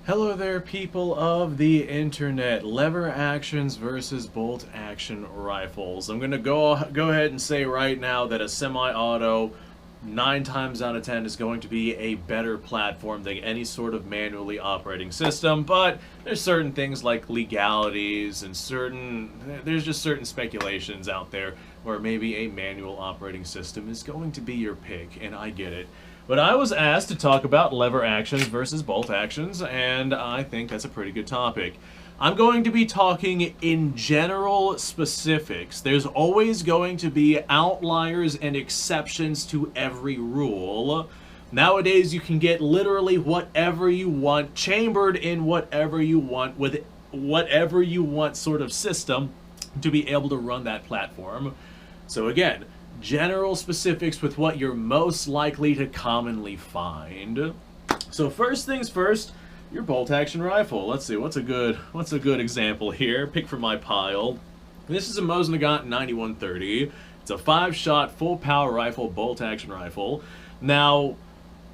Hello there, people of the internet. Lever actions versus bolt action rifles. I'm gonna go ahead and say right now that a semi-auto 9 times out of 10 is going to be a better platform than any sort of manually operating system, but there's certain things like legalities and there's just certain speculations out there where maybe a manual operating system is going to be your pick, and I get it. But I was asked to talk about lever actions versus bolt actions, and I think that's a pretty good topic. I'm going to be talking in general specifics. There's always going to be outliers and exceptions to every rule. Nowadays, you can get literally whatever you want, chambered in whatever you want, with whatever you want sort of system to be able to run that platform. So again, general specifics with what you're most likely to commonly find. So first things first, your bolt action rifle. Let's see, what's a good example here? Pick from my pile. This is a Mosin Nagant 9130. It's a 5-shot full power rifle, bolt action rifle. Now,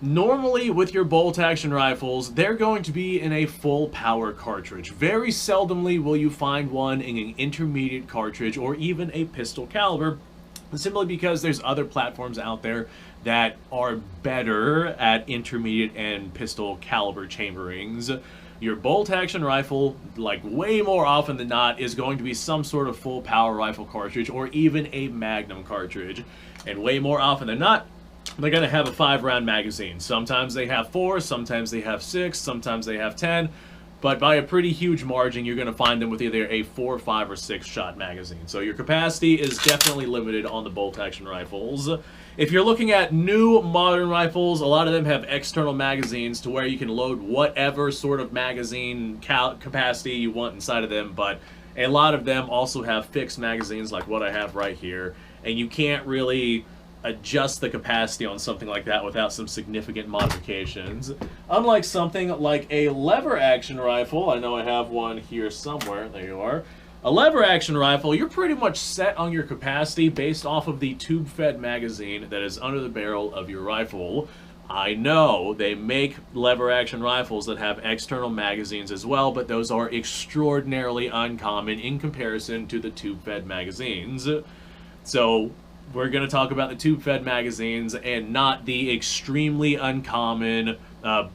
normally with your bolt action rifles, they're going to be in a full power cartridge. Very seldomly will you find one in an intermediate cartridge or even a pistol caliber, simply because there's other platforms out there that are better at intermediate and pistol caliber chamberings. Your bolt action rifle, like way more often than not, is going to be some sort of full power rifle cartridge or even a Magnum cartridge. And way more often than not, they're going to have a 5-round magazine. Sometimes they have 4, sometimes they have 6, sometimes they have 10. But by a pretty huge margin, you're going to find them with either a 4, 5, or 6-shot magazine. So your capacity is definitely limited on the bolt-action rifles. If you're looking at new modern rifles, a lot of them have external magazines to where you can load whatever sort of magazine capacity you want inside of them, but a lot of them also have fixed magazines like what I have right here, and you can't really adjust the capacity on something like that without some significant modifications. Unlike something like a lever action rifle, I know I have one here somewhere, there you are. A lever action rifle, you're pretty much set on your capacity based off of the tube-fed magazine that is under the barrel of your rifle. I know they make lever action rifles that have external magazines as well, but those are extraordinarily uncommon in comparison to the tube-fed magazines. So we're going to talk about the tube-fed magazines and not the extremely uncommon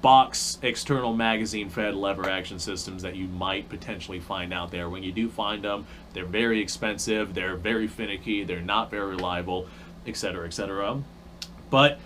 box external magazine-fed lever action systems that you might potentially find out there. When you do find them, they're very expensive, they're very finicky, they're not very reliable, etc., etc. But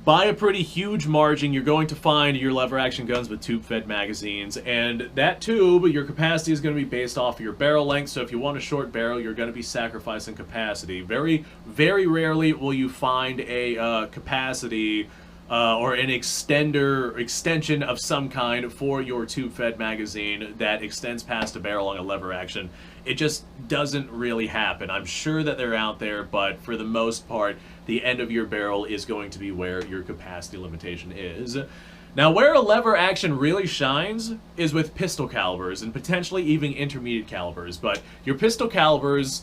by a pretty huge margin, you're going to find your lever action guns with tube-fed magazines, and that tube, your capacity is going to be based off of your barrel length. So if you want a short barrel, you're going to be sacrificing capacity. Very, very rarely will you find a capacity or an extension of some kind for your tube-fed magazine that extends past a barrel on a lever action. It just doesn't really happen. I'm sure that they're out there, but for the most part, the end of your barrel is going to be where your capacity limitation is. Now, where a lever action really shines is with pistol calibers and potentially even intermediate calibers, but your pistol calibers,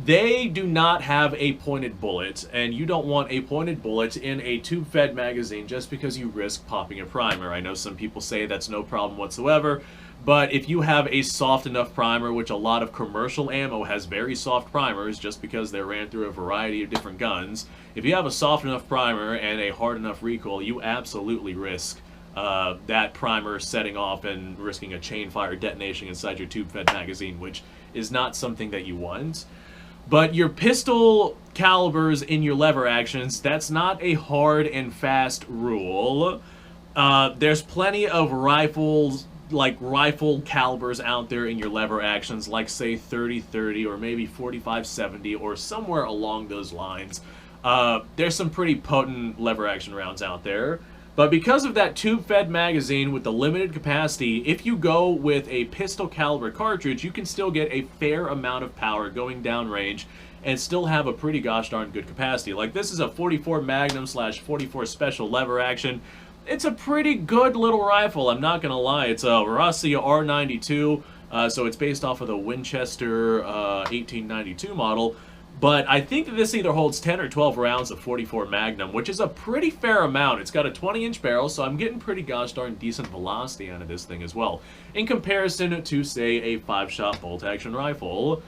they do not have a pointed bullet, and you don't want a pointed bullet in a tube-fed magazine just because you risk popping a primer. I know some people say that's no problem whatsoever, but if you have a soft enough primer, which a lot of commercial ammo has very soft primers just because they're ran through a variety of different guns, if you have a soft enough primer and a hard enough recoil, you absolutely risk that primer setting off and risking a chain fire detonation inside your tube-fed magazine, which is not something that you want. But your pistol calibers in your lever actions, that's not a hard and fast rule. There's plenty of rifles, like rifle calibers out there in your lever actions, like say 30-30 or maybe 45-70 or somewhere along those lines. There's some pretty potent lever action rounds out there. But because of that tube-fed magazine with the limited capacity, if you go with a pistol caliber cartridge, you can still get a fair amount of power going downrange and still have a pretty gosh darn good capacity. Like, this is a 44 Magnum / 44 Special lever action. It's a pretty good little rifle, I'm not going to lie. It's a Rossi R92, so it's based off of the Winchester 1892 model. But I think that this either holds 10 or 12 rounds of 44 Magnum, which is a pretty fair amount. It's got a 20-inch barrel, so I'm getting pretty gosh darn decent velocity out of this thing as well, in comparison to, say, a 5-shot bolt-action rifle.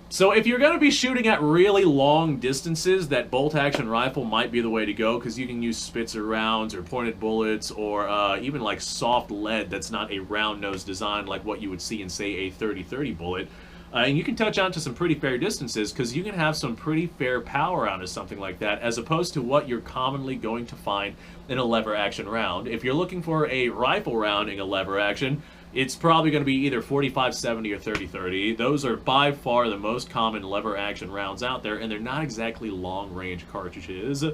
So if you're going to be shooting at really long distances, that bolt-action rifle might be the way to go, because you can use Spitzer rounds or pointed bullets or even like soft lead that's not a round nose design like what you would see in, say, a 30-30 bullet. And you can touch out to some pretty fair distances, because you can have some pretty fair power out of something like that, as opposed to what you're commonly going to find in a lever action round. If you're looking for a rifle round in a lever action, it's probably going to be either 45-70 or 30-30. Those are by far the most common lever action rounds out there, and they're not exactly long-range cartridges.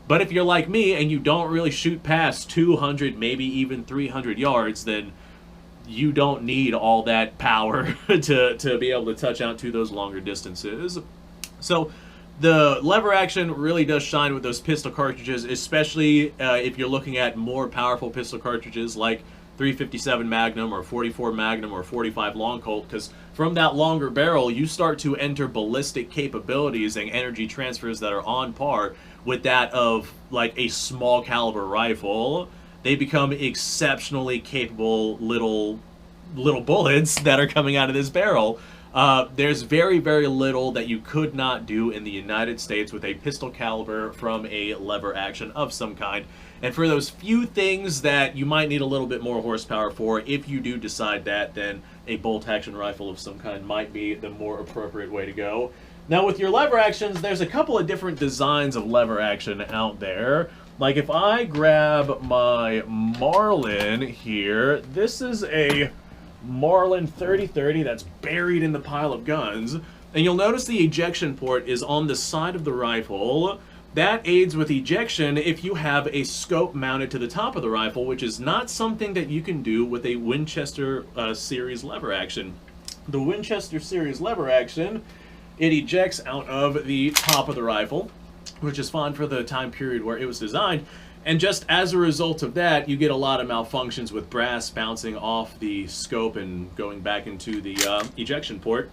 But if you're like me and you don't really shoot past 200, maybe even 300 yards, then you don't need all that power to be able to touch out to those longer distances. So the lever action really does shine with those pistol cartridges, especially if you're looking at more powerful pistol cartridges like 357 Magnum or 44 Magnum or 45 Long Colt, because from that longer barrel you start to enter ballistic capabilities and energy transfers that are on par with that of like a small caliber rifle. They become exceptionally capable little bullets that are coming out of this barrel. There's very, very little that you could not do in the United States with a pistol caliber from a lever action of some kind. And for those few things that you might need a little bit more horsepower for, if you do decide that, then a bolt action rifle of some kind might be the more appropriate way to go. Now with your lever actions, there's a couple of different designs of lever action out there. Like if I grab my Marlin here, this is a Marlin 30-30 that's buried in the pile of guns. And you'll notice the ejection port is on the side of the rifle. That aids with ejection if you have a scope mounted to the top of the rifle, which is not something that you can do with a Winchester series lever action. The Winchester series lever action, it ejects out of the top of the rifle, which is fine for the time period where it was designed. And just as a result of that, you get a lot of malfunctions with brass bouncing off the scope and going back into the ejection port.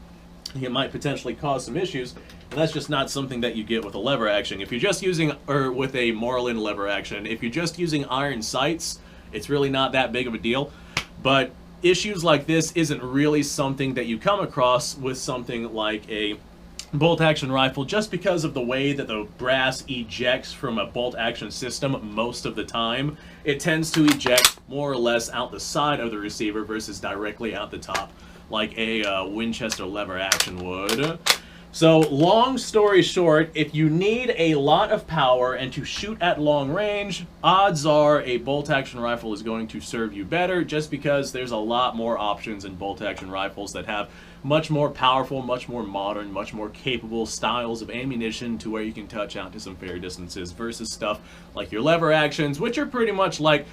It might potentially cause some issues, and that's just not something that you get with a lever action. If you're just using, or with a Marlin lever action, if you're just using iron sights, it's really not that big of a deal. But issues like this isn't really something that you come across with something like a bolt action rifle, just because of the way that the brass ejects from a bolt action system most of the time. It tends to eject more or less out the side of the receiver versus directly out the top, like a Winchester lever action would. So long story short, if you need a lot of power and to shoot at long range, odds are a bolt action rifle is going to serve you better, just because there's a lot more options in bolt action rifles that have much more powerful, much more modern, much more capable styles of ammunition to where you can touch out to some fair distances, versus stuff like your lever actions, which are pretty much like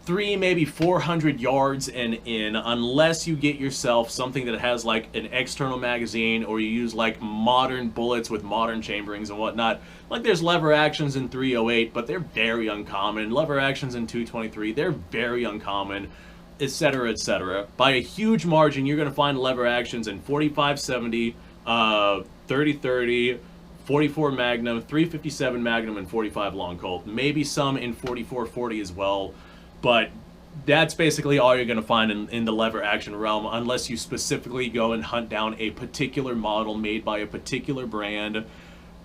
300, maybe 400 yards and in, unless you get yourself something that has like an external magazine, or you use like modern bullets with modern chamberings and whatnot. Like there's lever actions in 308, but they're very uncommon. Lever actions in 223, they're very uncommon, etc., etc. By a huge margin, you're going to find lever actions in 45-70, 30-30, 44 Magnum, 357 Magnum, and 45 Long Colt. Maybe some in 44-40 as well. But that's basically all you're going to find in the lever action realm, unless you specifically go and hunt down a particular model made by a particular brand.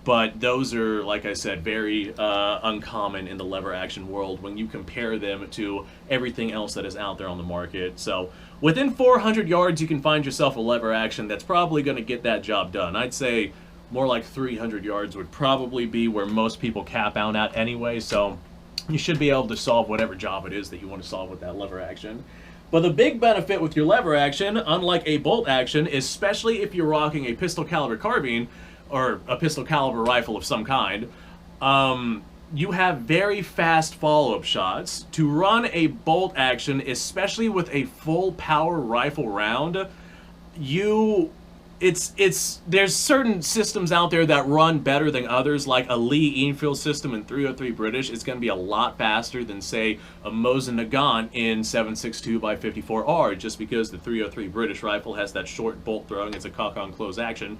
But those are, like I said, very uncommon in the lever action world when you compare them to everything else that is out there on the market. So within 400 yards, you can find yourself a lever action that's probably going to get that job done. I'd say more like 300 yards would probably be where most people cap out at anyway. So you should be able to solve whatever job it is that you want to solve with that lever action. But the big benefit with your lever action, unlike a bolt action, especially if you're rocking a pistol caliber carbine or a pistol caliber rifle of some kind, you have very fast follow-up shots. To run a bolt action, especially with a full power rifle round, there's certain systems out there that run better than others, like a Lee Enfield system in 303 British is going to be a lot faster than, say, a Mosin Nagant in 7.62x54R, just because the 303 British rifle has that short bolt throw and it's a cock-on close action.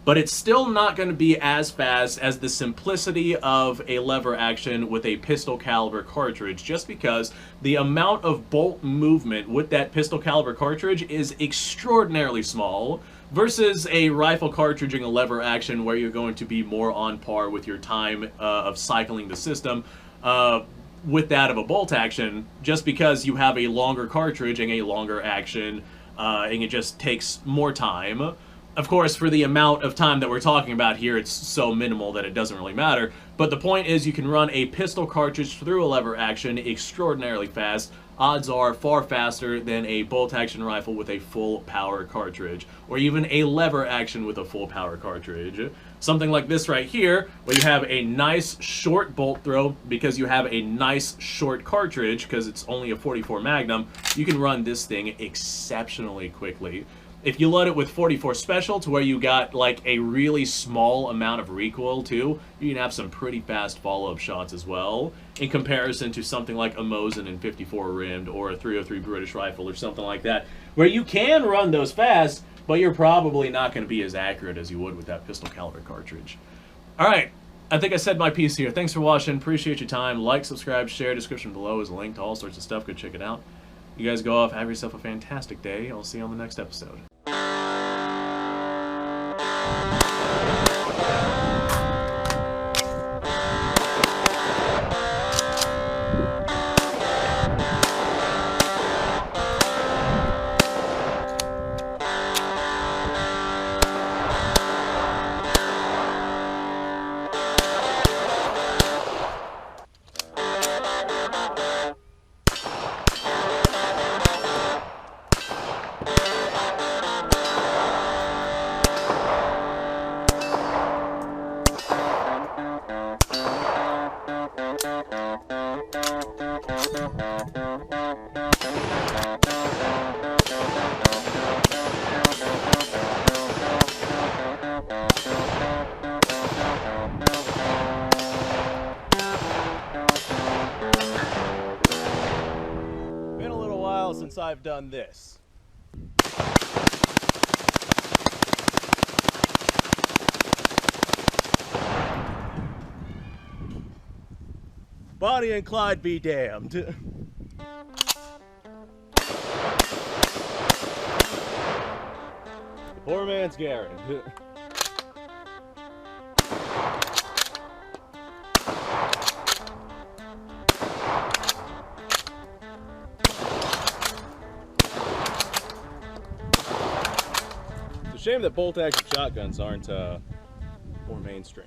but it's still not going to be as fast as the simplicity of a lever action with a pistol caliber cartridge, just because the amount of bolt movement with that pistol caliber cartridge is extraordinarily small, versus a rifle cartridge and a lever action where you're going to be more on par with your time of cycling the system with that of a bolt action, just because you have a longer cartridge and a longer action, and it just takes more time. Of course, for the amount of time that we're talking about here, it's so minimal that it doesn't really matter. But the point is, you can run a pistol cartridge through a lever action extraordinarily fast. Odds are far faster than a bolt action rifle with a full power cartridge, or even a lever action with a full power cartridge. Something like this right here, where you have a nice short bolt throw because you have a nice short cartridge, because it's only a 44 Magnum, you can run this thing exceptionally quickly. If you load it with 44 Special to where you got like a really small amount of recoil too, you can have some pretty fast follow-up shots as well, in comparison to something like a Mosin in 54 rimmed or a 303 British rifle or something like that, where you can run those fast, but you're probably not going to be as accurate as you would with that pistol caliber cartridge. Alright, I think I said my piece here. Thanks for watching, appreciate your time. Like, subscribe, share, description below is a link to all sorts of stuff, go check it out. You guys go off, have yourself a fantastic day. I'll see you on the next episode. Been a little while since I've done this. Bonnie and Clyde be damned. Poor man's Garrett. It's a shame that bolt action shotguns aren't more mainstream.